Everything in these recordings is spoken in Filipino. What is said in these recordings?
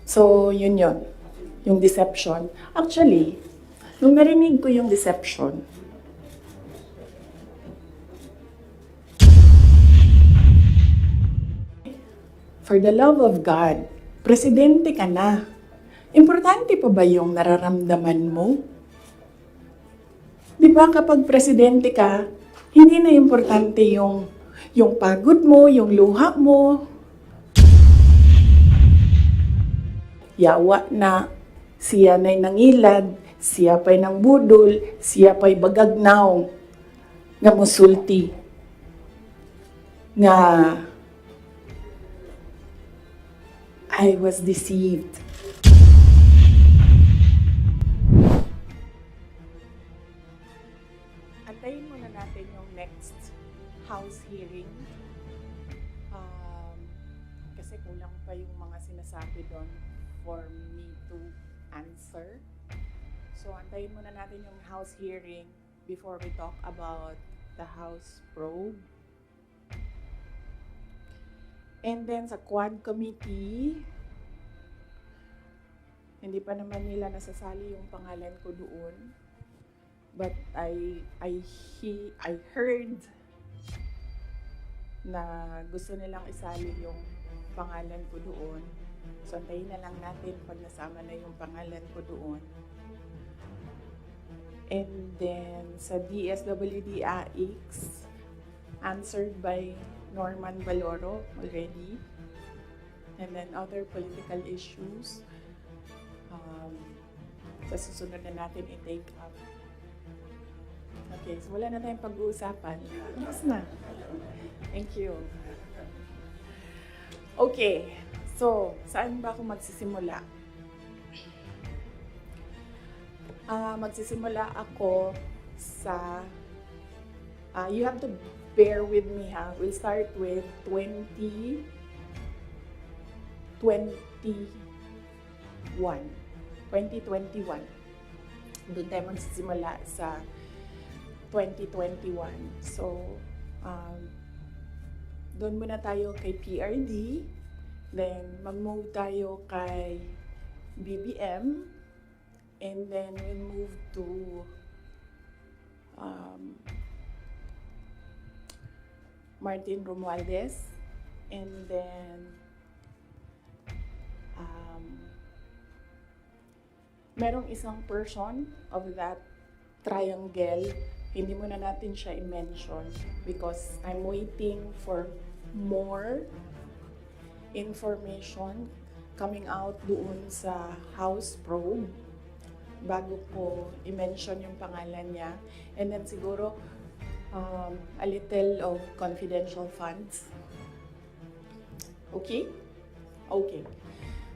So, yun. Yung deception. Actually, nung narinig ko yung deception, for the love of God, presidente ka na. Importante pa ba yung nararamdaman mo? Di ba kapag presidente ka, hindi na importante yung pagod mo, yung luha mo. Yawa na, siya na'y nangilad, siya pa'y nang budol, siya pa'y bagagnaw, nga musulti, nga I was deceived. Antayin muna natin yung next House hearing. Kasi kulang pa yung mga sinasabi doon for me to answer. So, antayin muna natin yung House hearing before we talk about the House probe. And then sa Quad Committee, hindi pa naman nila nasasali yung pangalan ko doon. But I heard na gusto nilang isali yung pangalan ko doon. So, antayin na lang natin pag nasama na yung pangalan ko doon. And then, sa DSWD-AX, answered by Norman Valoro already. And then, other political issues, sa susunod na natin i-take up. Okay, so wala na tayong pag-uusapan. Tapos na. Thank you. Okay, so saan ba ako magsisimula? Magsisimula ako sa, you have to bear with me ha. We'll start with 2021. Doon tayo magsisimula sa 2021. So, doon muna tayo kay PRD. Then, mag-move tayo kay BBM. And then, we'll move to Martin Romualdez. And then, merong isang person of that triangle, hindi muna natin siya i-mention because I'm waiting for more information coming out doon sa House probe bago ko i-mention yung pangalan niya. And then siguro a little of confidential funds. Okay? Okay.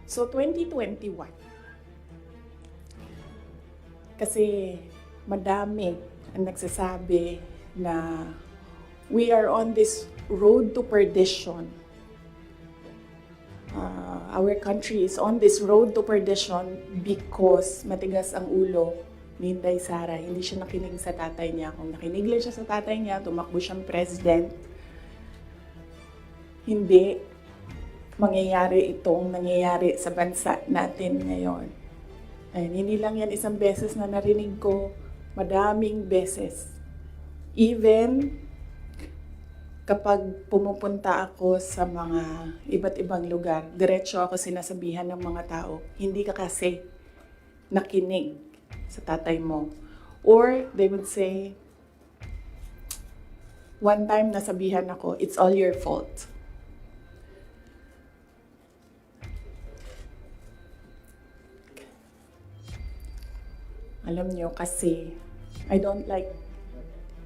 So 2021. Kasi madami ang nagsasabi na we are on this road to perdition. Our country is on this road to perdition because matigas ang ulo ni Inday Sara. Hindi siya nakinig sa tatay niya. Kung nakinig lang siya sa tatay niya, tumakbo siyang president. Hindi mangyayari itong nangyayari sa bansa natin ngayon. Ay, hindi lang yan isang beses na narinig ko, madaming beses. Even kapag pumupunta ako sa mga iba't ibang lugar, diretso ako sinasabihan ng mga tao, hindi ka kasi nakinig sa tatay mo. Or they would say, one time nasabihan ako, it's all your fault. Alam nyo, kasi I don't like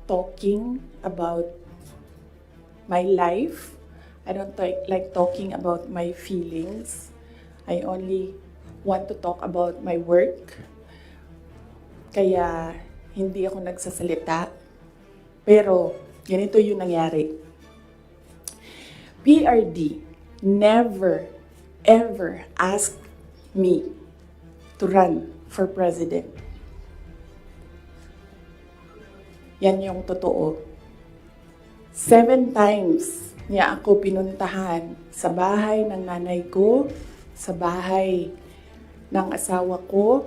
talking about my life. I don't like talking about my feelings. I only want to talk about my work. Kaya hindi ako nagsasalita. Pero ganito yung nangyari. PRD never, ever asked me to run for president. Yan yung totoo. 7 times niya ako pinuntahan sa bahay ng nanay ko, sa bahay ng asawa ko,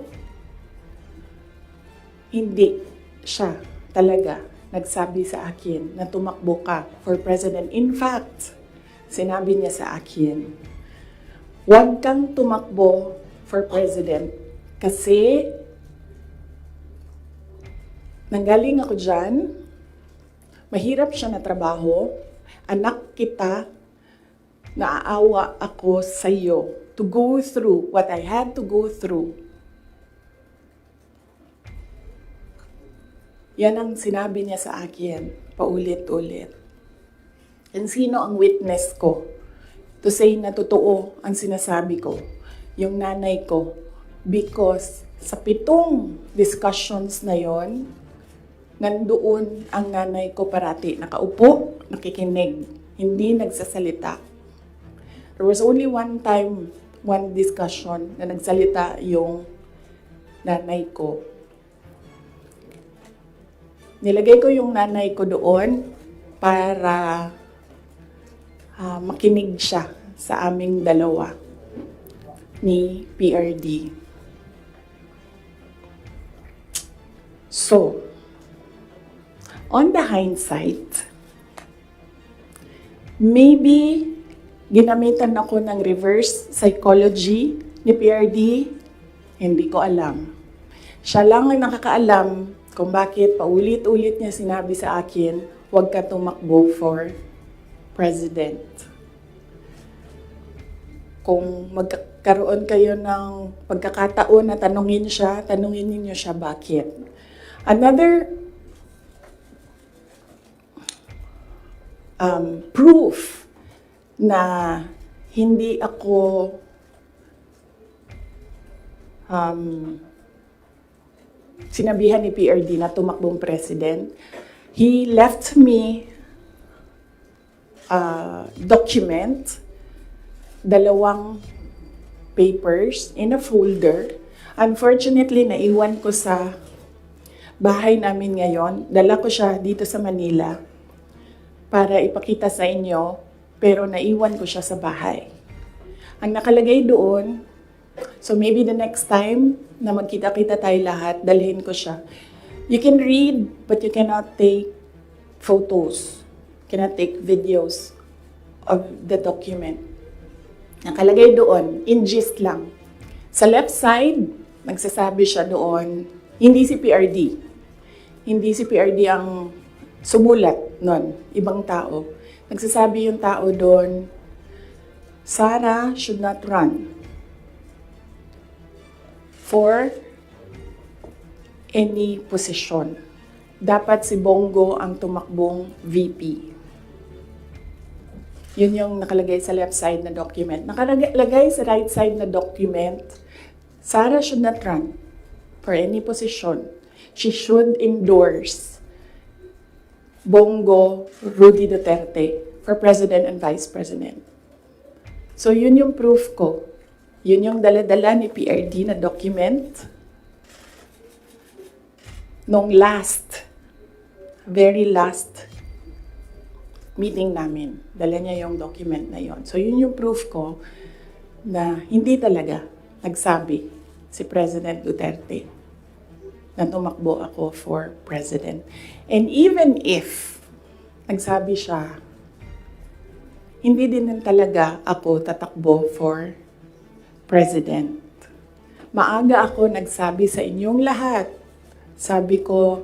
hindi siya talaga nagsabi sa akin na tumakbo ka for president. In fact, sinabi niya sa akin, huwag kang tumakbo for president kasi nanggaling ako dyan, mahirap siya na trabaho, anak kita, naaawa ako sa iyo to go through what I had to go through. Yan ang sinabi niya sa akin, paulit-ulit. And sino ang witness ko to say na totoo ang sinasabi ko? Yung nanay ko. Because sa 7 discussions na yon, nandoon ang nanay ko parati. Nakaupo, nakikinig, hindi nagsasalita. There was only one time, one discussion na nagsalita yung nanay ko. Nilagay ko yung nanay ko doon para makinig siya sa aming dalawa ni PRD. So, on the hindsight, maybe ginamitan ako ng reverse psychology ni PRD, hindi ko alam. Siya lang ang nakakaalam kung bakit paulit-ulit niya sinabi sa akin, huwag ka tumakbo for president. Kung magkakaroon kayo ng pagkakataon na tanungin ninyo siya bakit. Another proof na hindi ako sinabihan ni PRD na tumakbong president. He left me document, 2 papers in a folder. Unfortunately, naiwan ko sa bahay namin ngayon. Dala ko siya dito sa Manila para ipakita sa inyo. Pero naiwan ko siya sa bahay. Ang nakalagay doon, so maybe the next time na magkita-kita tayo lahat, dalhin ko siya. You can read, but you cannot take photos. Cannot take videos of the document. Nakalagay doon, in gist lang. Sa left side, nagsasabi siya doon, hindi si PRD. Hindi si PRD ang sumulat nun, ibang tao. Nagsasabi yung tao doon, Sara should not run for any position. Dapat si Bongo ang tumakbong VP. Yun yung nakalagay sa left side na document. Nakalagay sa right side na document, Sara should not run for any position. She should endorse Bongo Rudy Duterte for President and Vice President. So yun yung proof ko. Yun yung dala-dala ni PRD na document nung very last meeting namin. Dala niya yung document na yon. So yun yung proof ko na hindi talaga nagsabi si President Duterte na tumakbo ako for president. And even if nagsabi siya, hindi din talaga ako tatakbo for president. Maaga ako nagsabi sa inyong lahat. Sabi ko,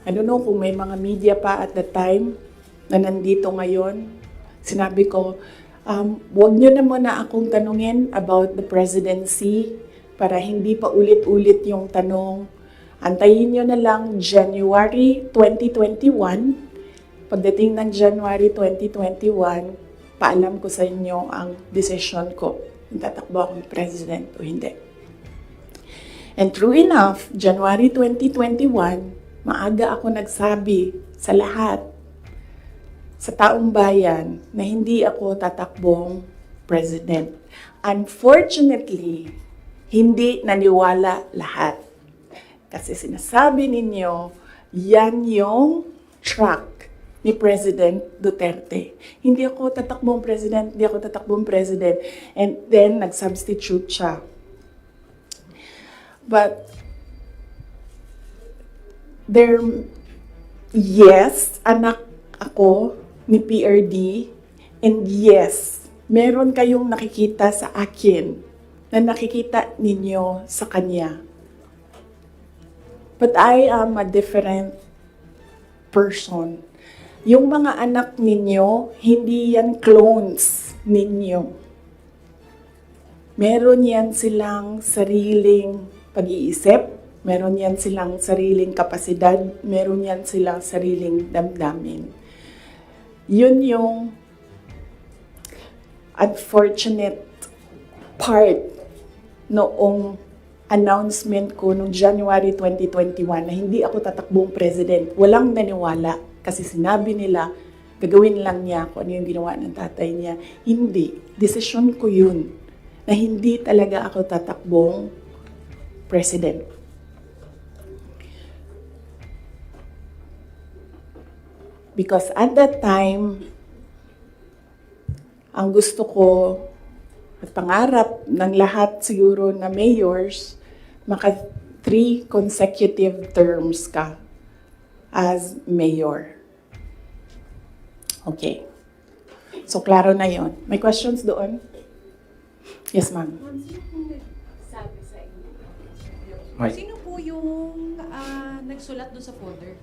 I don't know kung may mga media pa at the time na nandito ngayon. Sinabi ko, huwag nyo na muna akong tanungin about the presidency para hindi pa ulit-ulit yung tanong. Antayin nyo na lang January 2021. Pagdating ng January 2021, paalam ko sa inyo ang decision ko. Kung tatakbo akong president o hindi. And true enough, January 2021, maaga ako nagsabi sa lahat, sa taong bayan, na hindi ako tatakbong president. Unfortunately, hindi naniwala lahat. Kasi sinasabi ninyo, yan yung track ni President Duterte. Hindi ako tatakbong president, hindi ako tatakbong president. And then, nag-substitute siya. But, yes, anak ako ni PRD, and yes, meron kayong nakikita sa akin na nakikita ninyo sa kanya. But I am a different person. Yung mga anak ninyo, hindi yan clones ninyo. Meron yan silang sariling pag-iisip, meron yan silang sariling kapasidad, meron yan silang sariling damdamin. Yun yung unfortunate part noong announcement ko noong January 2021 na hindi ako tatakbong president. Walang naniwala kasi sinabi nila gagawin lang niya kung ano yung ginawa ng tatay niya. Hindi. Desisyon ko yun na hindi talaga ako tatakbong president. Because at that time, ang gusto ko at pangarap ng lahat siguro na mayors, maka 3 consecutive terms ka as mayor. Okay. So, klaro na yon. May questions doon? Yes, ma'am. Sino po nagsabi sa inyo? Mike. Sino po yung nagsulat doon sa folder?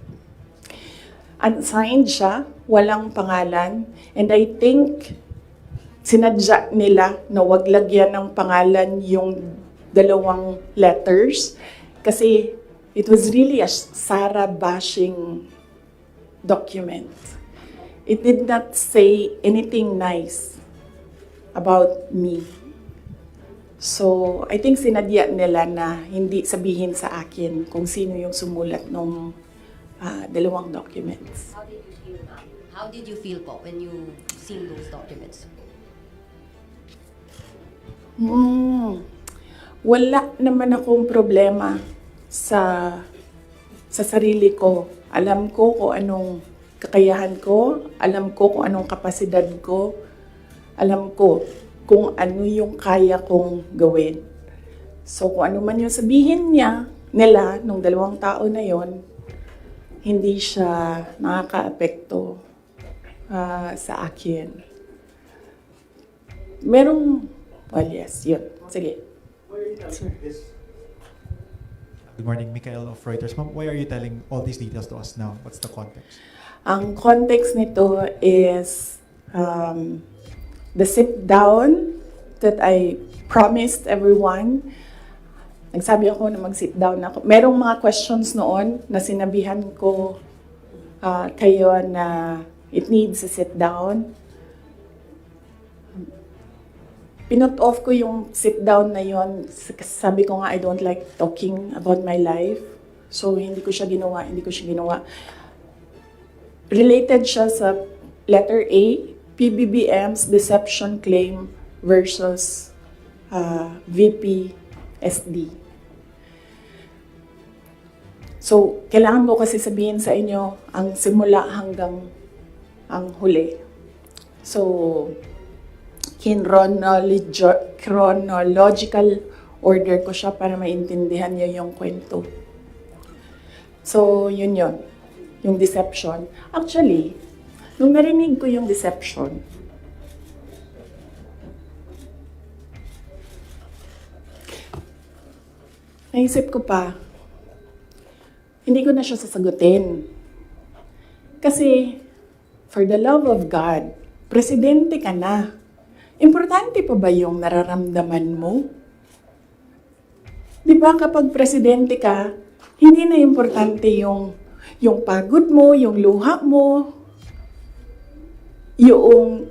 Unsigned siya, walang pangalan, and I think sinadya nila na wag lagyan ng pangalan yung 2 letters kasi it was really a Sara bashing document. It did not say anything nice about me. So, I think sinadya nila na hindi sabihin sa akin kung sino yung sumulat ng 2 documents. How did you feel, ma'am? How did you feel po when you seen those documents? Wala naman akong problema sa sarili ko. Alam ko kung anong kakayahan ko, alam ko kung anong kapasidad ko, alam ko kung ano yung kaya kong gawin. So kung ano man yung sabihin nila nung 2 tao na yon, hindi siya nakaka-apekto sa akin. Well, yes, yun. Sige. Sir. Good morning, Mikael of Reuters. Ma'am, why are you telling all these details to us now? What's the context? Ang context nito is the sit-down that I promised everyone. Nagsabi ako na mag-sit down ako. Merong mga questions noon na sinabihan ko kayo na it needs a sit down. Pinut off ko yung sit down na yon. Sabi ko nga I don't like talking about my life. So hindi ko siya ginawa. Related siya sa letter A, PBBM's deception claim versus VP SD. So, kailangan ko kasi sabihin sa inyo ang simula hanggang ang huli. So, chronological order ko siya para maintindihan niyo yung kwento. So, yun. Yung deception. Actually, nung narinig ko yung deception, naisip ko pa, hindi ko na siya sasagutin. Kasi, for the love of God, presidente ka na. Importante pa ba yung nararamdaman mo? Di ba kapag presidente ka, hindi na importante yung pagod mo, yung luha mo, yung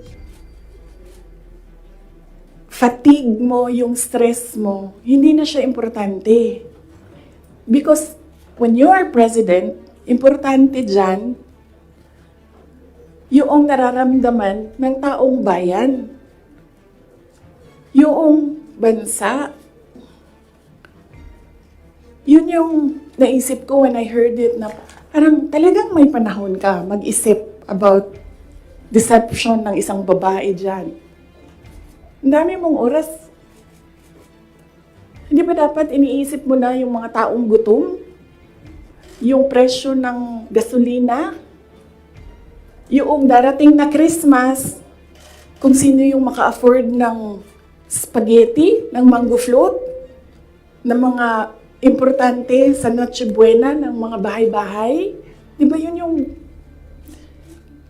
fatigue mo, yung stress mo, hindi na siya importante. Because when you are president, importante dyan yung nararamdaman ng taong bayan. Yung bansa. Yun yung naisip ko when I heard it na parang talagang may panahon ka mag-isip about deception ng isang babae dyan. Ang dami mong oras. Hindi ba dapat iniisip mo na yung mga taong gutom? Yung presyo ng gasolina? Yung darating na Christmas, kung sino yung maka-afford ng spaghetti, ng mango float, ng mga importante sa Noche Buena, ng mga bahay-bahay. Di ba yun yung...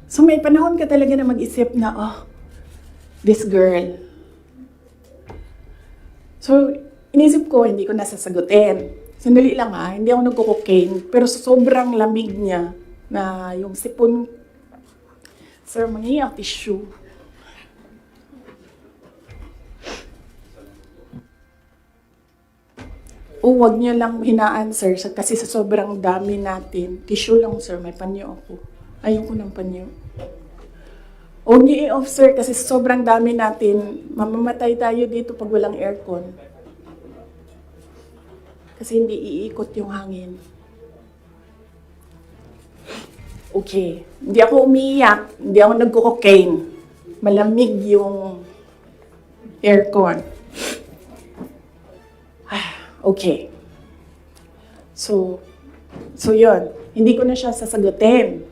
So may panahon ka talaga na mag-isip na, oh, this girl. So, inisip ko, hindi ko nasasagutin. Sandali lang hindi ako nagko-cocaine, pero sa sobrang lamig niya, na yung sipon, sir, mangingi ang tissue. O, wag niyo lang hinaan, sir, kasi sa sobrang dami natin. Tissue lang, sir, may panyo ako. Ayoko ng panyo. Huwag niyo i-off, sir, kasi sa sobrang dami natin, mamamatay tayo dito pag walang aircon. Kasi hindi iikot yung hangin. Okay. Hindi ako umiiyak. Hindi ako nagko-cocaine. Malamig yung aircon. Okay. So yun. Hindi ko na siya sasagutin.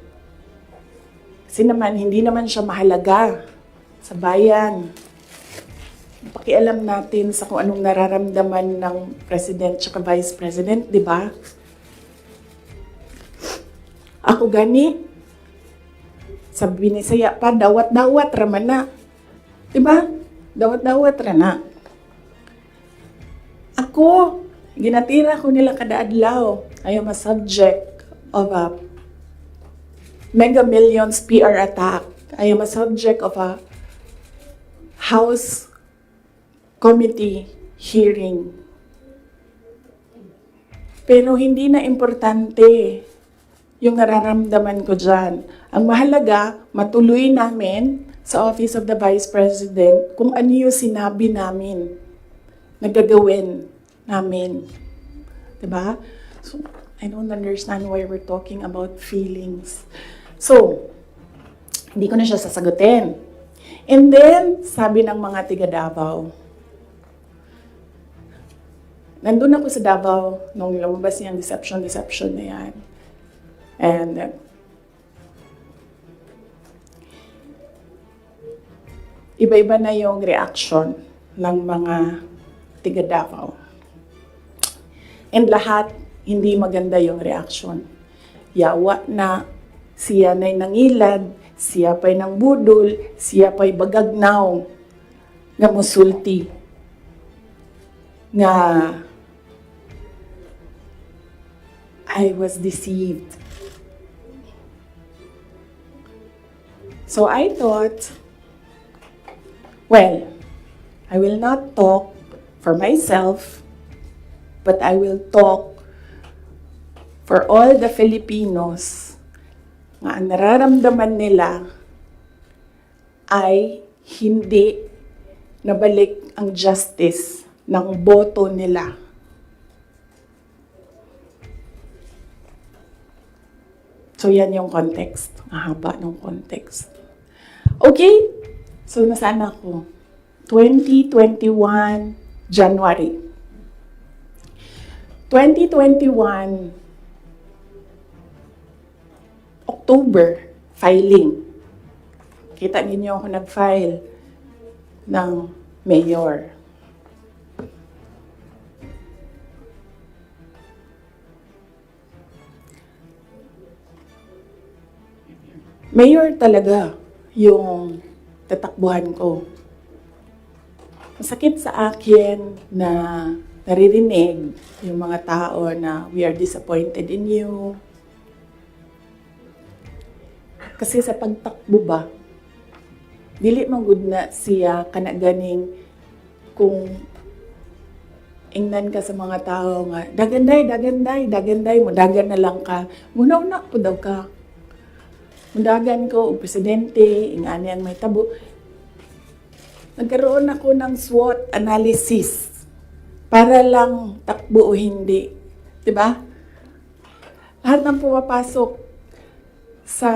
Kasi naman, hindi naman siya mahalaga sa bayan. Pakialam natin sa kung anong nararamdaman ng President at Vice President, di ba? Ako gani, sabi ni Saya pa, dawat-dawat raman na. Di ba? Dawat-dawat rana. Ako, ginatira ko nila kada adlaw. I am a subject of a Mega Millions PR attack. I am a subject of a House Committee hearing. Pero hindi na importante yung nararamdaman ko dyan. Ang mahalaga, matuloy namin sa Office of the Vice President kung ano yung sinabi namin na gagawin namin. Diba? So, I don't understand why we're talking about feelings. So, hindi ko na siya sasagutin. And then, sabi ng mga tiga Davao, nandun ako sa Davao nung lumabas niyang deception na yan. And iba-iba na yung reaction ng mga tiga Davao. And lahat, hindi maganda yung reaction. Yawa na siya na'y nangilad, siya pa'y nang budol, siya pa'y bagagnaw, nga musulti, nga I was deceived. So I thought, well, I will not talk for myself, but I will talk for all the Filipinos nga ang nararamdaman nila ay hindi nabalik ang justice ng boto nila. So, yan yung context. Ang haba ng context. Okay? So, nasaan ako? 2021, January. 2021, October, filing. Kita ninyo ako nag-file ng mayor. Mayor talaga yung tatakbuhan ko. Masakit sa akin na naririnig yung mga tao na we are disappointed in you. Kasi sa pagtakbo ba, dili man gud na siya kanaganing kung ingnan ka sa mga tao nga, daganday mo, dagan na lang ka. Muna-una po daw ka. Mundagan ko, o presidente, ingani ang may tabo. Nagkaroon ako ng SWOT analysis para lang takbo o hindi. Diba? Lahat ng pumapasok, sa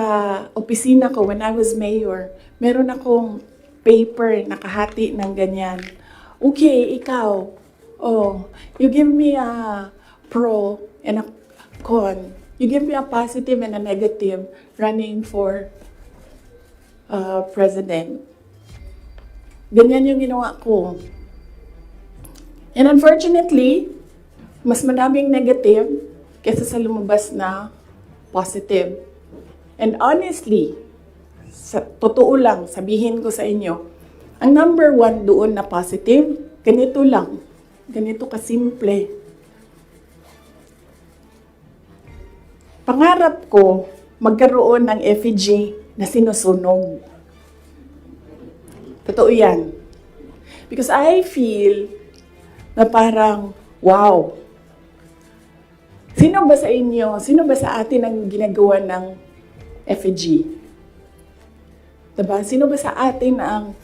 opisina ko when I was mayor, meron akong paper nakahati ng ganyan. Okay, ikaw, you give me a pro and a con. You give me a positive and a negative running for president. Ganyan yung ginawa ko. And unfortunately, mas madaming negative kaysa sa lumabas na positive. And honestly, sa totoo lang, sabihin ko sa inyo, ang number one doon na positive, ganito lang. Ganito kasimple. Pangarap ko magkaroon ng effigy na sinusunog. Totoo yan. Because I feel na parang, wow. Sino ba sa inyo, sino ba sa atin ang ginagawa ng effigy? Diba? Sino ba sa atin ang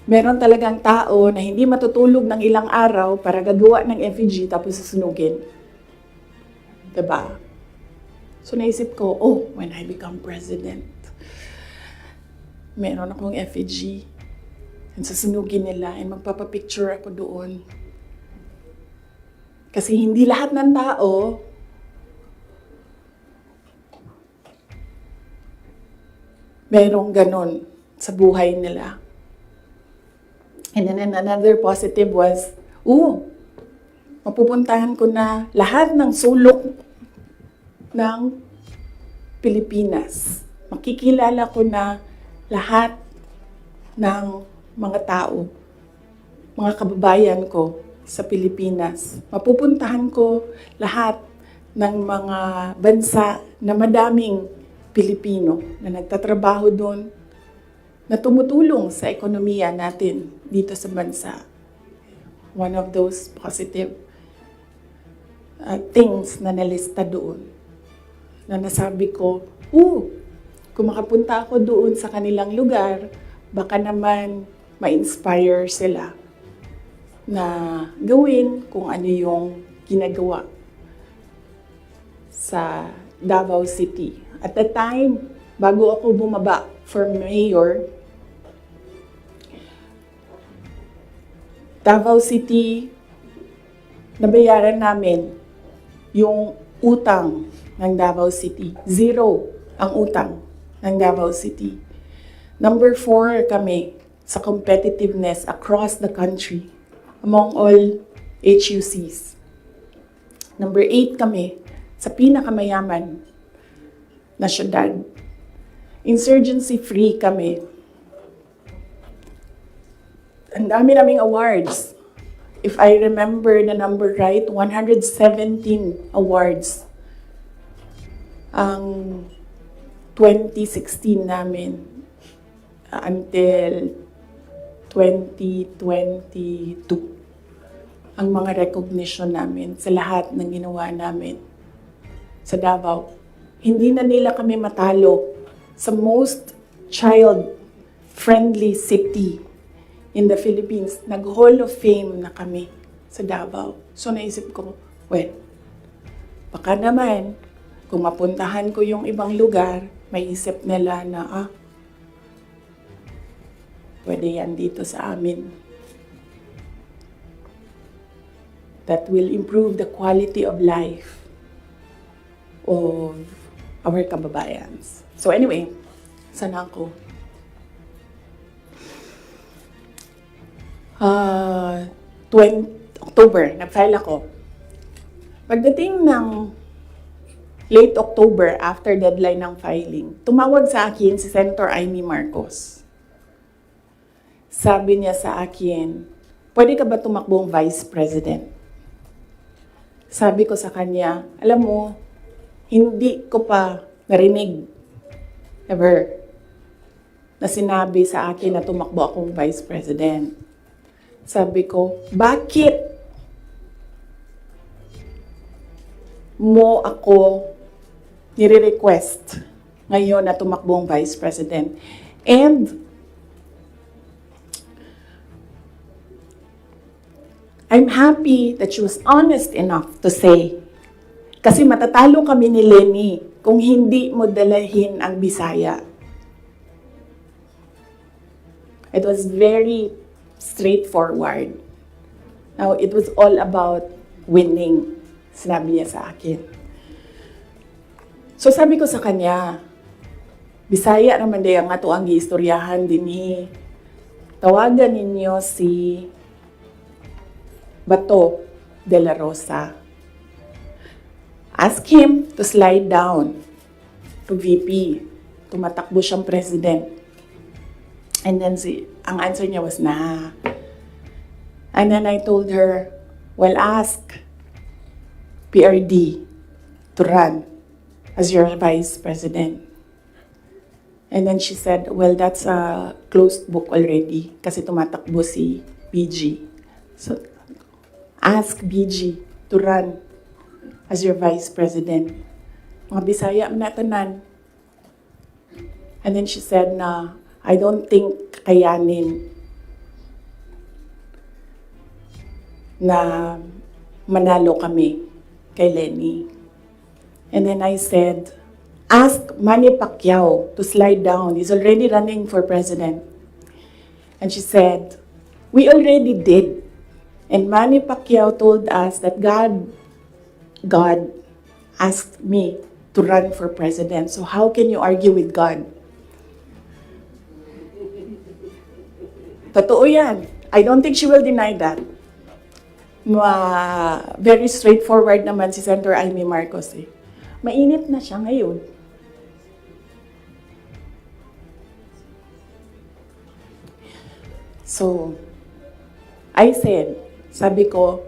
meron talagang tao na hindi matutulog ng ilang araw para gagawa ng effigy tapos susunugin? Diba? So naisip ko, when I become president, meron akong effigy and susunugin nila and magpapapicture ako doon. Kasi hindi lahat ng tao merong ganon sa buhay nila. And then another positive was, mapupuntahan ko na lahat ng sulok ng Pilipinas. Makikilala ko na lahat ng mga tao, mga kababayan ko sa Pilipinas. Mapupuntahan ko lahat ng mga bansa na madaming Pilipino na nagtatrabaho doon, na tumutulong sa ekonomiya natin dito sa bansa. One of those positive things na nalista doon. Na nasabi ko, kung makapunta ako doon sa kanilang lugar, baka naman ma-inspire sila na gawin kung ano yung ginagawa sa Davao City. At the time, bago ako bumaba for mayor, Davao City, nabayaran namin yung utang ng Davao City. 0 ang utang ng Davao City. Number 4 kami sa competitiveness across the country among all HUCs. Number 8 kami sa pinakamayaman na syudad. Insurgency-free kami. Ang dami naming awards. If I remember the number right, 117 awards ang 2016 namin until 2022. Ang mga recognition namin sa lahat ng ginawa namin sa Davao. Hindi na nila kami matalo sa most child-friendly city in the Philippines. Nag-Hall of Fame na kami sa Davao. So naisip ko, baka naman, kung mapuntahan ko yung ibang lugar, may isip nila na, pwede yan dito sa amin. That will improve the quality of life of our kababayans. So anyway, sana ako? October, nag-file ako. Pagdating ng late October, after deadline ng filing, tumawag sa akin si Senator Amy Marcos. Sabi niya sa akin, pwede ka ba tumakbong Vice President? Sabi ko sa kanya, alam mo, hindi ko pa narinig ever na sinabi sa akin na tumakbo akong Vice President. Sabi ko, bakit mo ako nire-request ngayon na tumakbo ang Vice President? And I'm happy that she was honest enough to say, Kasi matatalo kami ni Lenny kung hindi mo dalahin ang Bisaya. It was very straightforward. Now, it was all about winning, sinabi niya sa akin. So sabi ko sa kanya, Bisaya naman day ang ato ang giistoryahan dinhi. Tawagan ninyo si Bato de la Rosa. Ask him to slide down to VP. Tumatakbo siyang president. And then ang answer niya was, nah. And then I told her, well, ask PRD to run as your vice president. And then she said, well, that's a closed book already kasi tumatakbo si BG. So, ask BG to run as your vice president. Mga Bisaya manatanan. And then she said na, I don't think kayanin na manalo kami kay Lenny. And then I said, ask Manny Pacquiao to slide down. He's already running for president. And she said, we already did. And Manny Pacquiao told us that God asked me to run for president. So how can you argue with God? Totoo yan. I don't think she will deny that. Very straightforward naman si Senator Amy Marcos eh. Mainit na siya ngayon. So, I said, sabi ko,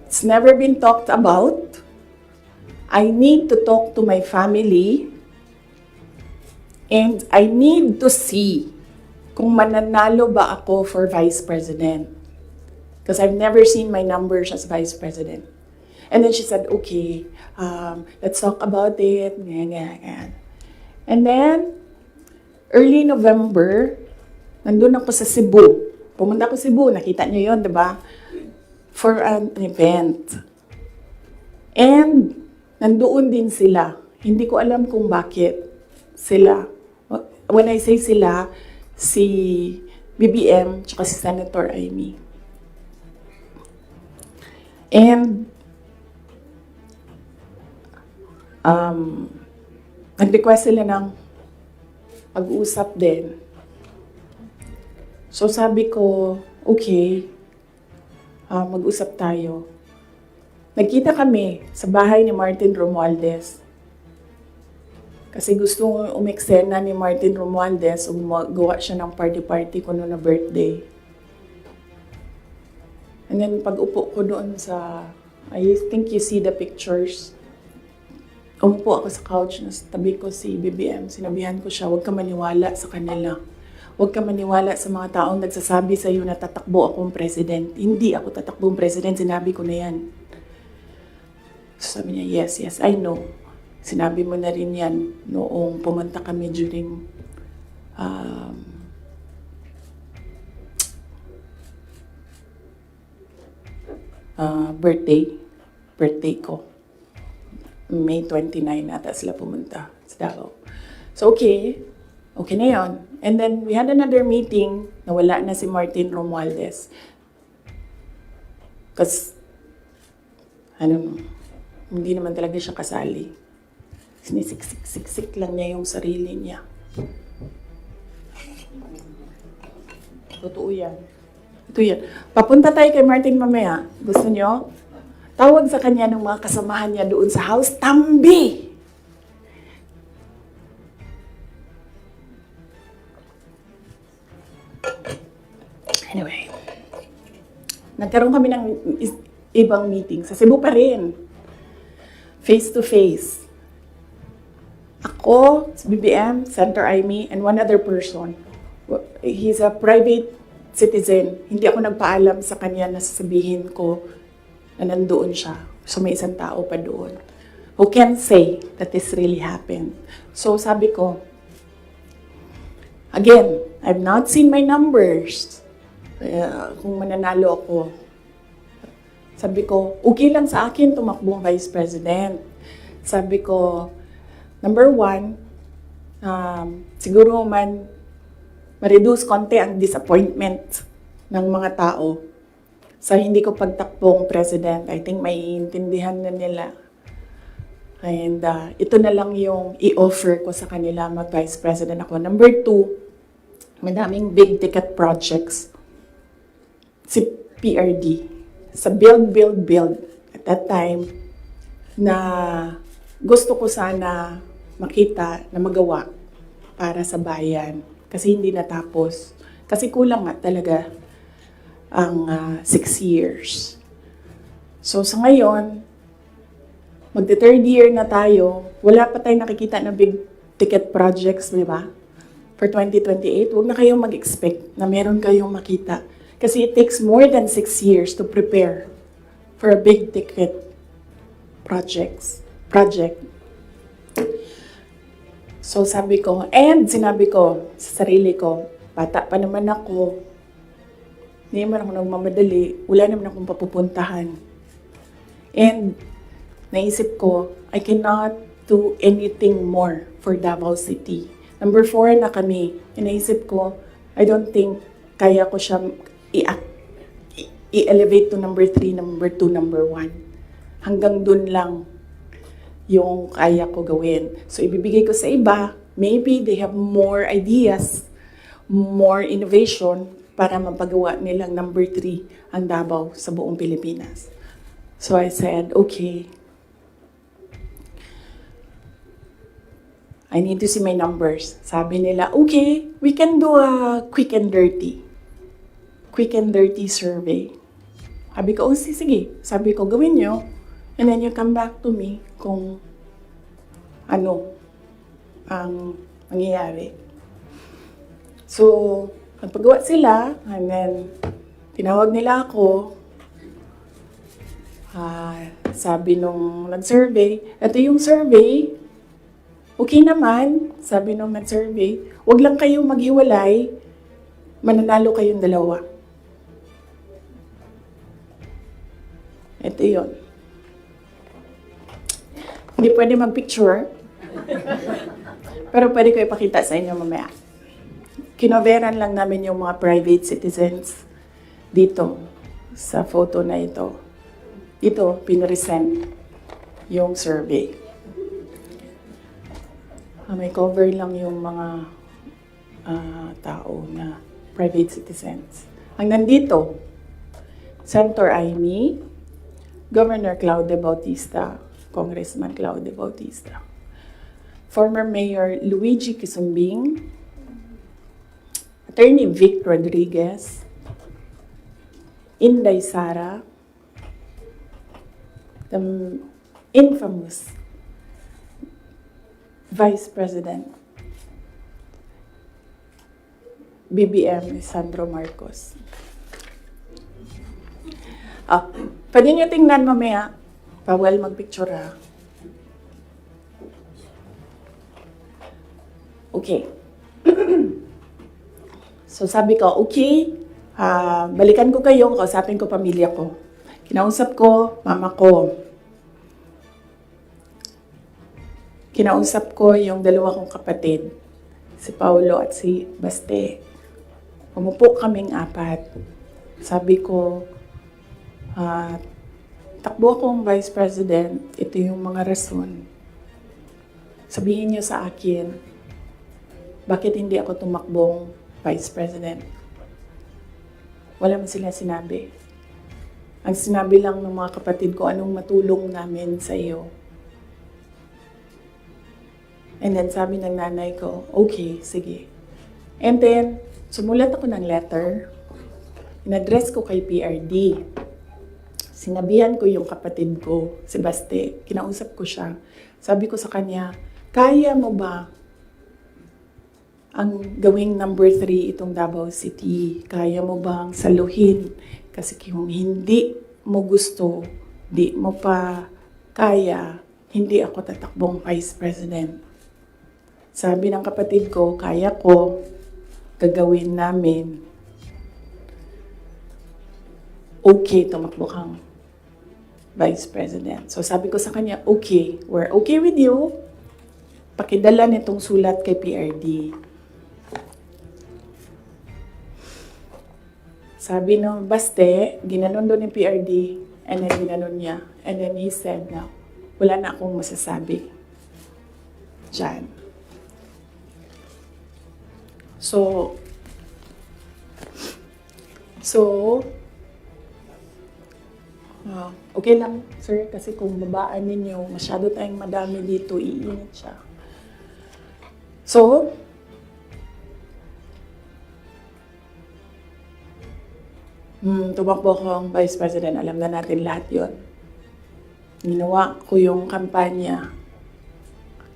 it's never been talked about. I need to talk to my family and I need to see kung mananalo ba ako for vice president. Because I've never seen my numbers as vice president. And then she said, okay, let's talk about it. And then, early November, nandun ako sa Cebu. Pumunta ako sa Cebu, nakita niyo yun, di ba? For an event. And, nandoon din sila. Hindi ko alam kung bakit sila. When I say sila, si BBM, tsaka si Senator Amy. And, nag-request sila ng pag-uusap din. So sabi ko, okay, mag-usap tayo. Nagkita kami sa bahay ni Martin Romualdez. Kasi gusto umeksena ni Martin Romualdez o gawa siya ng party-party ko noon na birthday. And then pag-upo ko doon sa, I think you see the pictures. Umupo ako sa couch, na tabi ko si BBM. Sinabihan ko siya, huwag ka maniwala sa kanila. Huwag ka maniwala sa mga taong nagsasabi sa iyo na tatakbo akong president. Hindi ako tatakbong president, sinabi ko na yan. So sabi niya, yes, I know. Sinabi mo na rin yan noong pumunta kami during birthday ko. May 29 ata sila pumunta sa Davao. So okay na yun. And then we had another meeting na wala na si Martin Romualdez. Kasi, hindi naman talaga siya kasali. Sinisiksik lang niya yung sarili niya. Totoo yan. Ito yan. Papunta tayo kay Martin mamaya. Gusto niyo? Tawag sa kanya ng mga kasamahan niya doon sa house, Tambi! Anyway, nagkaroon kami ng ibang meeting. Sa Cebu pa rin. Face to face. Ako, si BBM, Senator Amy, and one other person. He's a private citizen. Hindi ako nagpaalam sa kanya na sasabihin ko na nandoon siya. So may isang tao pa doon who can say that this really happened. So sabi ko, again, I've not seen my numbers. Kung mananalo ako. Sabi ko, okay lang sa akin tumakbong vice president. Sabi ko, number one, siguro ma-reduce konti ang disappointment ng mga tao sa hindi ko pagtakbong president. I think maiintindihan na nila. And ito na lang yung i-offer ko sa kanila, mag-vice president ako. Number two, madaming big ticket projects si PRD sa build. At that time, na gusto ko sana makita na magawa para sa bayan. Kasi hindi natapos. Kasi kulang nga talaga ang 6 years. So sa ngayon, magte-third year na tayo, wala pa tayong nakikita na big ticket projects, di ba? For 2028, huwag na kayong mag-expect na meron kayong makita. Kasi it takes more than 6 years to prepare for a big ticket project. So sabi ko, and sinabi ko sa sarili ko, bata pa naman ako, hindi naman ako nagmamadali, wala naman akong papupuntahan. And naisip ko, I cannot do anything more for Davao City. Number 4 na kami. Naisip ko, I don't think kaya ko siya i-elevate to number 3, number 2, number 1. Hanggang dun lang yung kaya ko gawin. So, ibibigay ko sa iba, maybe they have more ideas, more innovation para mapagawa nilang number 3 ang Davao sa buong Pilipinas. So, I said, okay, I need to see my numbers. Sabi nila, okay, we can do a quick and dirty survey. Sabi ko, oh, sige. Sabi ko, gawin nyo. And then you come back to me kung ano ang mangyayari. So, nagpagawa sila, and then tinawag nila ako. Sabi nung nag-survey, ito yung survey, okay naman, sabi nung nag-survey, huwag lang kayong maghiwalay, mananalo kayong dalawa. Ito yun. Hindi pwede mag-picture, pero pwede ko ipakita sa inyo mamaya. Kinoveran lang namin yung mga private citizens dito sa photo na ito. Ito, pinresent yung survey. May cover lang yung mga tao na private citizens. Ang nandito, Senator Amy, Governor Claude Bautista, Congressman Claude Bautista, former Mayor Luigi Quisumbing, Attorney Vic Rodriguez, Inday Sara, the infamous Vice President BBM Sandro Marcos. Pwede nyo tingnan mamaya. Bawal mag-picture ha. Okay. So sabi ko, okay, balikan ko kayo, kausapin ko pamilya ko. Kinausap ko, mama ko. Kinausap ko yung dalawa kong kapatid, si Paulo at si Baste. Umupo kaming 4. Sabi ko, takbo akong Vice President, ito yung mga rason. Sabihin niyo sa akin, bakit hindi ako tumakbong Vice President? Wala man sila sinabi. Ang sinabi lang ng mga kapatid ko, anong matulong namin sa iyo. And then sabi ng nanay ko, okay, sige. And then, sumulat ako ng letter. In-address ko kay PRD. Sinabihan ko yung kapatid ko, si Baste. Kinausap ko siya. Sabi ko sa kanya, kaya mo ba ang gawing number 3 itong Davao City? Kaya mo bang saluhin? Kasi kung hindi mo gusto, di mo pa kaya, hindi ako tatakbong Vice President. Sabi ng kapatid ko, kaya ko, gagawin namin. Okay, tumakbo kang Vice President. So sabi ko sa kanya, okay, we're okay with you. Pakidala nitong sulat kay PRD. Sabi ng Baste, ginanon doon ng PRD, and then ginanon niya. And then he said na, wala na akong masasabi. Diyan. So, okay lang, sir, kasi kung babaan ninyo, masyado tayong madami dito, iinit siya. So, tumakbo akong Vice President, alam na natin lahat yon. Ginawa ko yung kampanya,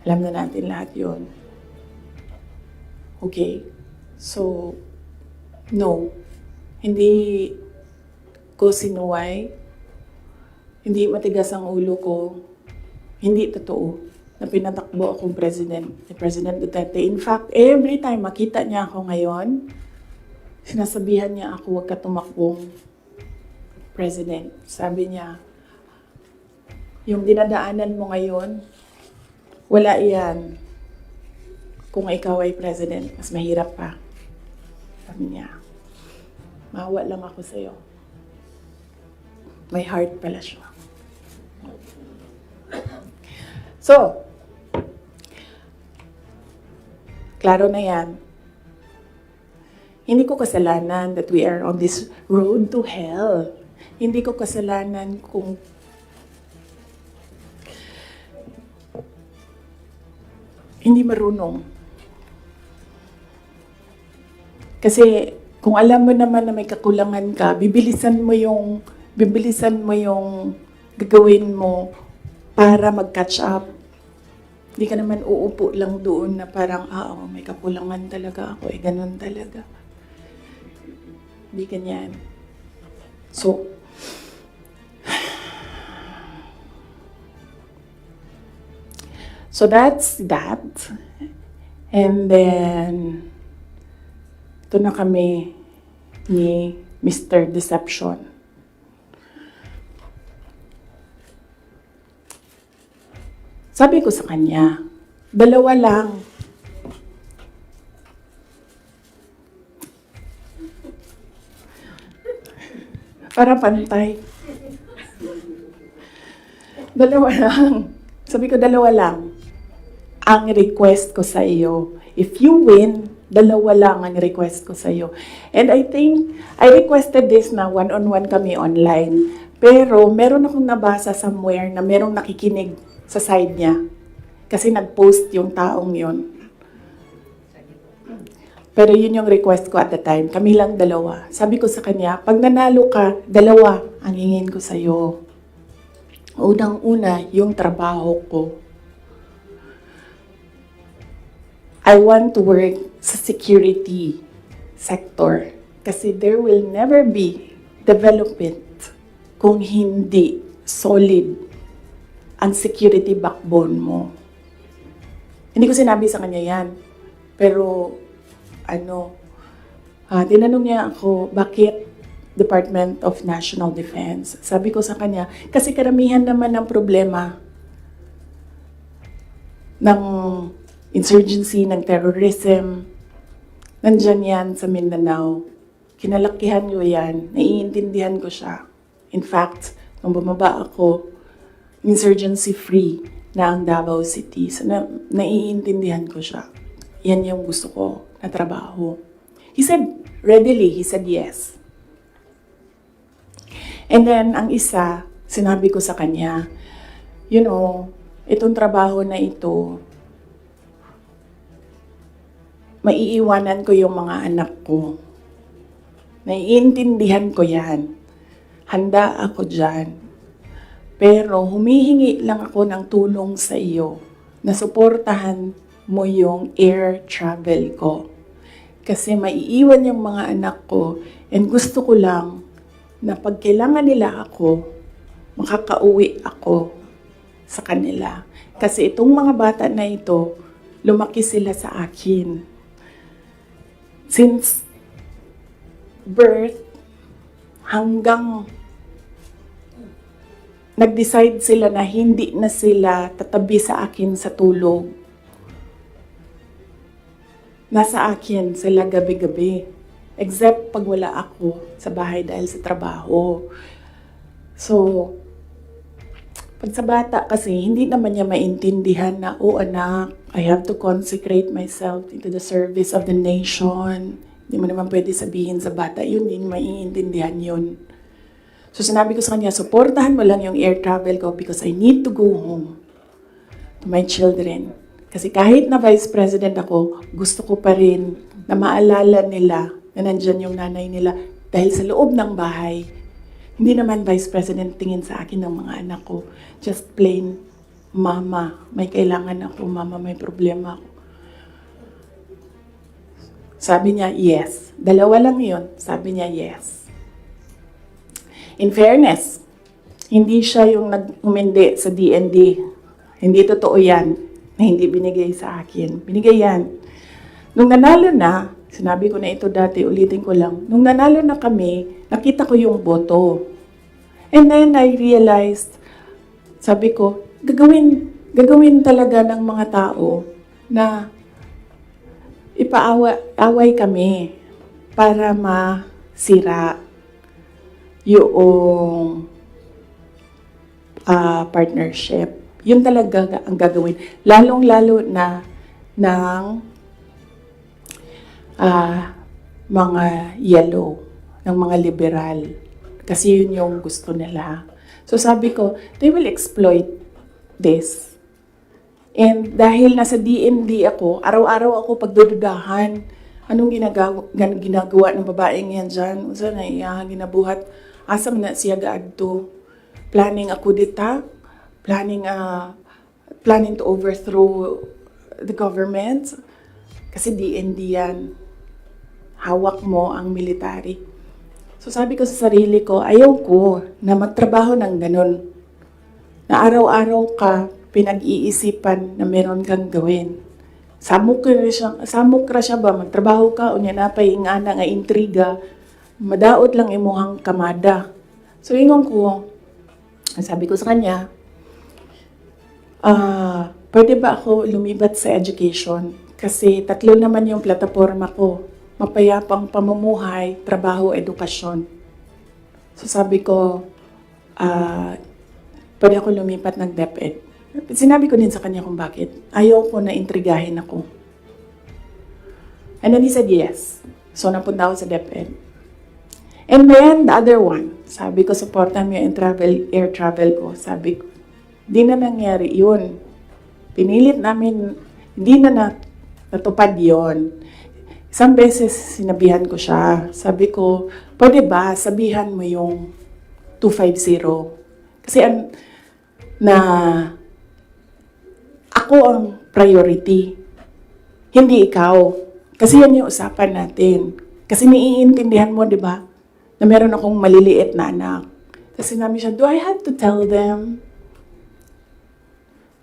alam na natin lahat yon. Okay, so, no, hindi ko sinuway, hindi matigas ang ulo ko, hindi totoo na pinatakbo akong President, ni President Duterte. In fact, every time makita niya ako ngayon, sinasabihan niya ako, huwag ka tumakbong President. Sabi niya, yung dinadaanan mo ngayon, wala iyan. Kung ikaw ay President, mas mahirap pa. Sabi niya, maawa lang ako sa'yo. May heart pala siya. So, klaro na yan. Hindi ko kasalanan that we are on this road to hell. Hindi ko kasalanan kung hindi marunong. Kasi kung alam mo naman na may kakulangan ka, bibilisan mo yung gagawin mo para mag-catch up. Hindi ka naman uupo lang doon na parang, may kakulangan talaga ako, ganun talaga. Hindi ganyan. So that's that. And then, ito na kami ni Mr. Deception. Sabi ko sa kanya, dalawa lang. Para pantay. Dalawa lang. Sabi ko, dalawa lang. Ang request ko sa iyo. If you win, dalawa lang ang request ko sa iyo. And I think, I requested this na one-on-one kami online. Pero meron akong nabasa somewhere na merong nakikinig sa side niya. Kasi nag-post yung taong yun. Pero yun yung request ko at the time. Kami lang dalawa. Sabi ko sa kanya, pag nanalo ka, dalawa ang hingin ko sa iyo. Unang-una, yung trabaho ko. I want to work sa security sector kasi there will never be development kung hindi solid ang security backbone mo. Hindi ko sinabi sa kanya yan. Pero, tinanong niya ako, bakit Department of National Defense? Sabi ko sa kanya, kasi karamihan naman ng problema ng insurgency, ng terrorism, nandyan yan sa Mindanao. Kinalakihan ko yan, naiintindihan ko siya. In fact, nung bumaba ako, insurgency-free na ang Davao City. So, naiintindihan ko siya. Yan yung gusto ko na trabaho. He said, readily, he said yes. And then, ang isa, sinabi ko sa kanya, itong trabaho na ito, maiiwanan ko yung mga anak ko. Naiintindihan ko yan. Handa ako dyan. Pero humihingi lang ako ng tulong sa iyo na suportahan mo yung air travel ko. Kasi maiiwan yung mga anak ko and gusto ko lang na pag kailangan nila ako, makakauwi ako sa kanila. Kasi itong mga bata na ito, lumaki sila sa akin. Since birth hanggang nag-decide sila na hindi na sila tatabi sa akin sa tulog. Nasa akin sila gabi-gabi. Except pag wala ako sa bahay dahil sa trabaho. So, pag sa bata kasi, hindi naman niya maintindihan na, oh anak, I have to consecrate myself into the service of the nation. Hindi mo naman pwede sabihin sa bata yun, hindi niya maiintindihan yun. So sinabi ko sa kanya, supportahan mo lang yung air travel ko because I need to go home to my children. Kasi kahit na vice president ako, gusto ko pa rin na maalala nila na nandyan yung nanay nila dahil sa loob ng bahay. Hindi naman vice president tingin sa akin ng mga anak ko. Just plain, mama, may kailangan ako, mama, may problema ako. Sabi niya, yes. Dalawa lang yun. Sabi niya, yes. In fairness, hindi siya yung nag-umindi sa DND. Hindi totoo yan na hindi binigay sa akin. Binigay yan. Nung nanalo na, sinabi ko na ito dati, ulitin ko lang. Nung nanalo na kami, nakita ko yung boto. And then I realized, sabi ko, gagawin talaga ng mga tao na ipaaway kami para masira yung partnership. Yun talaga ang gagawin. Lalong-lalo na ng mga yellow, ng mga liberal. Kasi yun yung gusto nila. So sabi ko, they will exploit this. And dahil nasa DND ako, araw-araw ako pagdududahan. Anong ginagawa ng babaeng yan dyan? Usa na iya, ginabuhat. Asam na siya gaadto. Planning ako dita. Planning to overthrow the government. Kasi DND yan. Hawak mo ang military. So sabi ko sa sarili ko, ayaw ko na magtrabaho ng ganun. Na araw-araw ka pinag-iisipan na meron kang gawin. Samok ra siya ba, magtrabaho ka, unya na pa'y ingana nga intriga, madaot lang imuhang kamada. So ingon ko, sabi ko sa kanya, pwede ba ako lumibat sa education? Kasi 3 naman yung plataforma ko, mapayapang pamumuhay, trabaho, edukasyon. So sabi ko, pwede ako lumipat ng DepEd. Sinabi ko din sa kanya kung bakit. Ayaw ko na intrigahin ako. And then he said yes. So napunta ako sa DepEd. And then the other one, sabi ko, supportan mo yung air travel ko. Sabi ko, di na nangyari yun. Pinilit namin, hindi na natupad yun. Isang beses sinabihan ko siya. Sabi ko, pwede ba sabihan mo yung 250? Kasi ako ang priority. Hindi ikaw. Kasi yan yung usapan natin. Kasi naiintindihan mo, di ba? Na meron akong maliliit na anak. Kasi sinabi siya, do I have to tell them?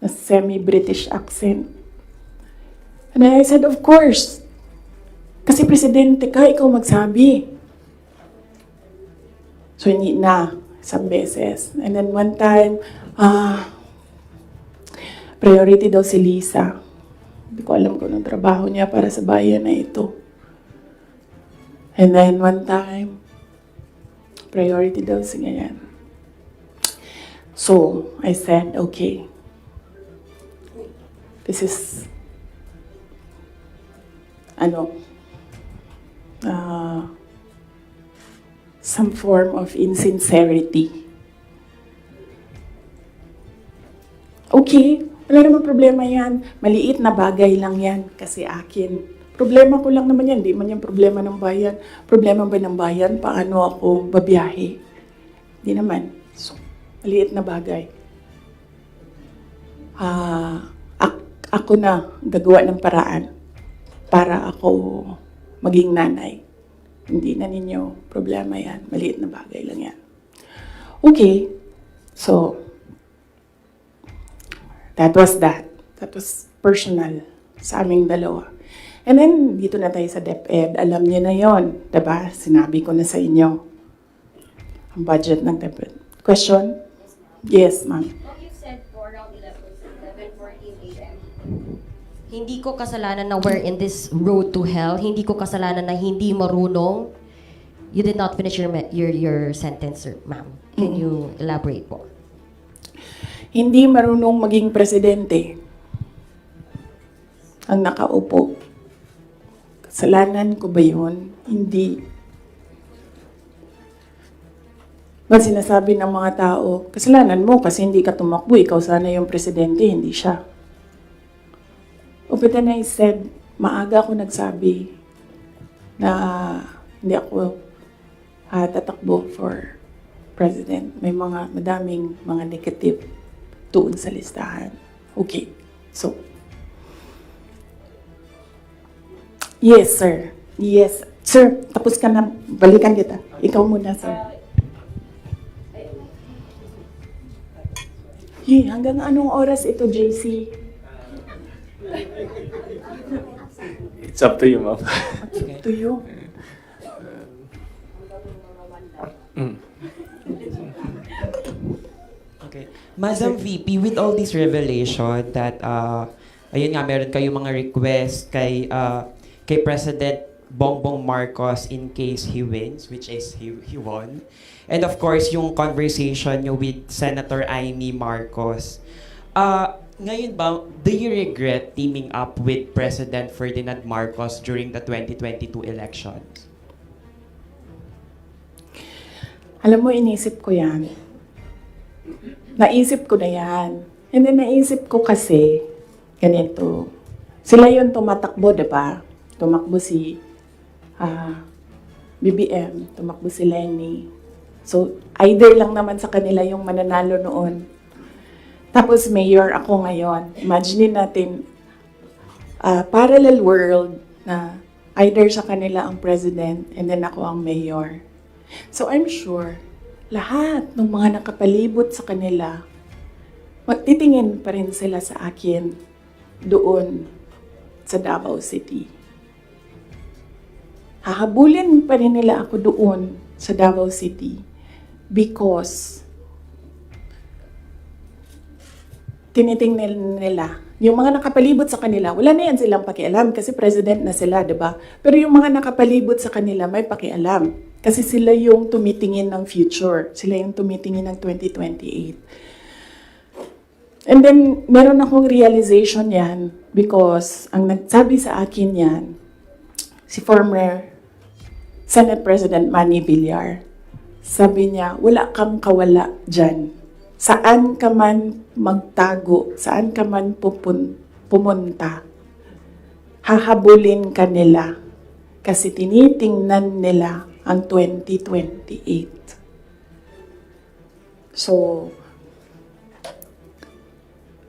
Na semi-British accent. And I said, of course. Kasi presidente ka, ikaw magsabi. So, hindi na. Isang beses. And then one time, priority daw si Lisa. Hindi ko alam kung anong trabaho niya para sa bayan na ito. And then one time, priority daw si ganyan. So, I said, okay. This is, some form of insincerity. Okay. Wala naman problema yan. Maliit na bagay lang yan kasi akin. Problema ko lang naman yan. Di man yan problema ng bayan. Problema ba ng bayan? Paano ako babiyahe? Di naman. So, maliit na bagay. Ako na gagawa ng paraan para ako maging nanay. Hindi na ninyo problema yan. Maliit na bagay lang yan. Okay. So, that was that. That was personal sa aming dalawa. And then, dito na tayo sa DepEd. Alam niyo na yon, diba? Sinabi ko na sa inyo ang budget ng DepEd. Question? Yes, ma'am. What you said for around 11:14 a.m. Hindi ko kasalanan na we're in this road to hell. Hindi ko kasalanan na hindi marunong. You did not finish your sentence, sir, ma'am. Can you elaborate po? Hindi marunong maging presidente ang nakaupo. Kasalanan ko ba yun? Hindi. Ba't sinasabi ng mga tao, kasalanan mo kasi hindi ka tumakbo, ikaw sana yung presidente, hindi siya. But then I said, maaga ako nagsabi na hindi ako tatakbo for president. May madaming mga negative doon sa listahan. Okay. So, yes, sir. Yes. Sir, tapos ka na. Balikan kita. Ikaw muna, sir. Hanggang anong oras ito, JC? It's up to you, ma'am. To you. Okay. Madam VP, with all this revelation that, ayun nga, meron kayong mga request kay President Bongbong Marcos in case he wins, which is he won. And of course, yung conversation nyo with Senator Amy Marcos. Ngayon ba, do you regret teaming up with President Ferdinand Marcos during the 2022 elections? Alam mo, inisip ko yan. Naisip ko na yan. And then naisip ko kasi, ganito. Sila yung tumatakbo, diba? Tumakbo si BBM, tumakbo si Lenny. So, either lang naman sa kanila yung mananalo noon. Tapos mayor ako ngayon. Imagine natin, parallel world na either sa kanila ang president and then ako ang mayor. So I'm sure, lahat ng mga nakapalibot sa kanila, magtitingin pa rin sila sa akin doon sa Davao City. Hahabulin pa rin nila ako doon sa Davao City because tinitingnan nila. Yung mga nakapalibot sa kanila, wala na yan silang pakialam kasi president na sila, di ba? Pero yung mga nakapalibot sa kanila, may pakialam. Kasi sila yung tumitingin ng future. Sila yung tumitingin ng 2028. And then, meron akong realization yan because ang nagsabi sa akin yan, si former Senate President Manny Villar. Sabi niya, wala kang kawala dyan. Saan ka man magtago, saan ka man pumunta, hahabulin ka nila kasi tinitingnan nila ang 2028. So,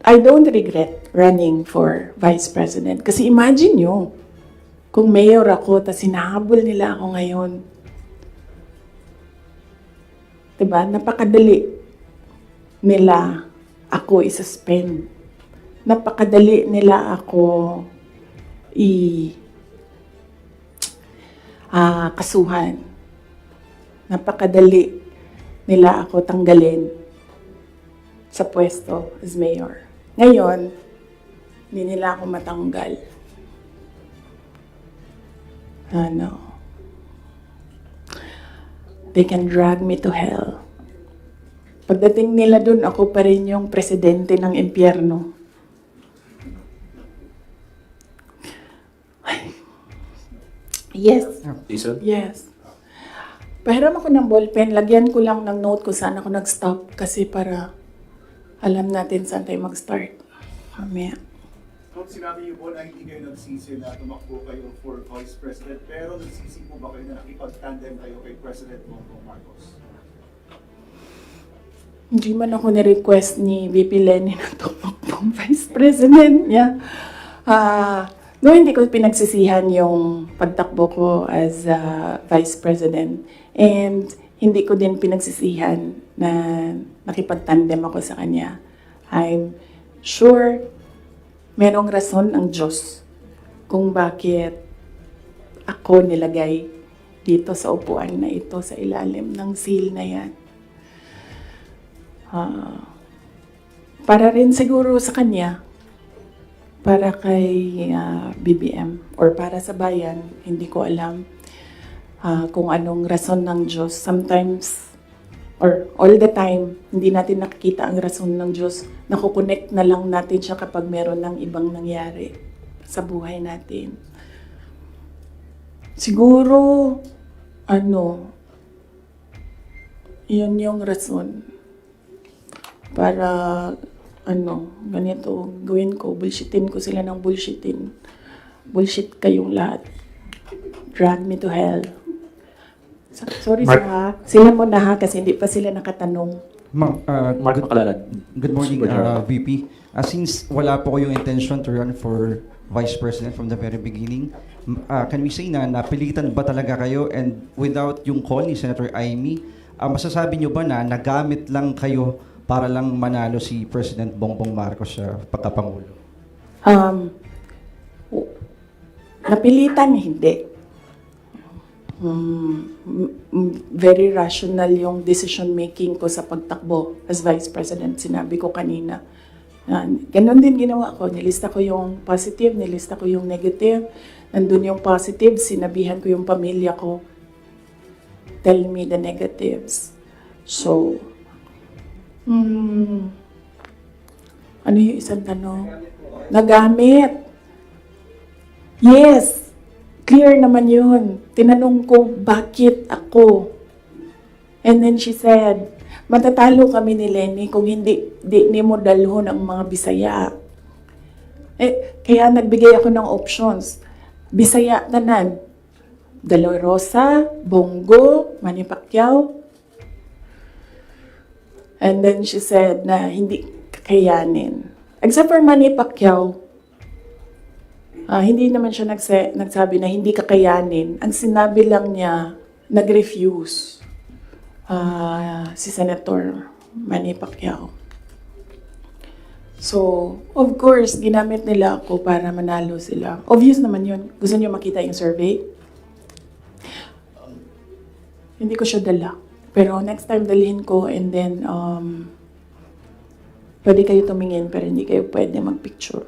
I don't regret running for Vice President. Kasi imagine nyo, kung mayor ako, tas hinahabol nila ako ngayon. Diba? Napakadali nila ako i-suspend. Napakadali nila ako kasuhan. Napakadali nila ako tanggalin sa pwesto as mayor. Ngayon, hindi nila ako matanggal. They can drag me to hell. Pagdating nila dun, ako pa rin yung presidente ng impyerno. Yes. Jason? Yes. Pahiram ako ng ballpen, lagyan ko lang ng note kung saan ako nag-stop kasi para alam natin saan tayo mag-start. Mamaya. Kung sinabi niyo po na hindi kayo nagsisi na tumakbo kayo for Vice President, pero nagsisi po ba kayo na nakipag-tandem kayo kay President Bongbong Marcos? Hindi man ako ni-request ni VP Lenny na tumakbong Vice President niya. No, hindi ko pinagsisihan yung pagtakbo ko as Vice President. And hindi ko din pinagsisihan na nakipagtandem ako sa kanya. I'm sure merong rason ang Diyos kung bakit ako nilagay dito sa upuan na ito, sa ilalim ng seal na yan. Para rin siguro sa kanya, para kay BBM, or para sa bayan, hindi ko alam kung anong rason ng Diyos. Sometimes, or all the time, hindi natin nakikita ang rason ng Diyos. Nakukonect na lang natin siya kapag meron ng ibang nangyari sa buhay natin. Siguro, yun yung rason. Para, ganito, gawin ko, bullshitin ko sila ng bullshitin. Bullshit kayong lahat. Drag me to hell. Sorry sila mo na ha, kasi hindi pa sila nakatanong. Ma'am, Mark Makalalad. good morning, VP. Since wala po ko yung intention to run for Vice President from the very beginning, can we say na napilitan ba talaga kayo, and without yung call ni Senator Amy, masasabi nyo ba na nagamit lang kayo para lang manalo si President Bongbong Marcos sa pagkapangulo? Napilitan, hindi. Very rational yung decision making ko sa pagtakbo as Vice President. Sinabi ko kanina. Ganon din ginawa ko. Nilista ko yung positive, nilista ko yung negative. Nandun yung positive, sinabihan ko yung pamilya ko, tell me the negatives. So, ano yung isang tanong? Nagamit. Yes. Clear naman yun. Tinanong ko, bakit ako? And then she said, matatalo kami ni Lenny kung hindi mo dalhon ang mga Bisaya. Kaya nagbigay ako ng options. Bisaya tanan. De La Rosa, Bongo, Manny Pacquiao. And then she said na hindi kakayanin. Except for Manny Pacquiao, hindi naman siya nagsabi na hindi kakayanin. Ang sinabi lang niya, nag-refuse si Senator Manny Pacquiao. So, of course, ginamit nila ako para manalo sila. Obvious naman yun. Gusto niyo makita yung survey? Hindi ko siya dala. Pero next time dalhin ko, and then pwede kayo tumingin pero hindi kayo pwede magpicture.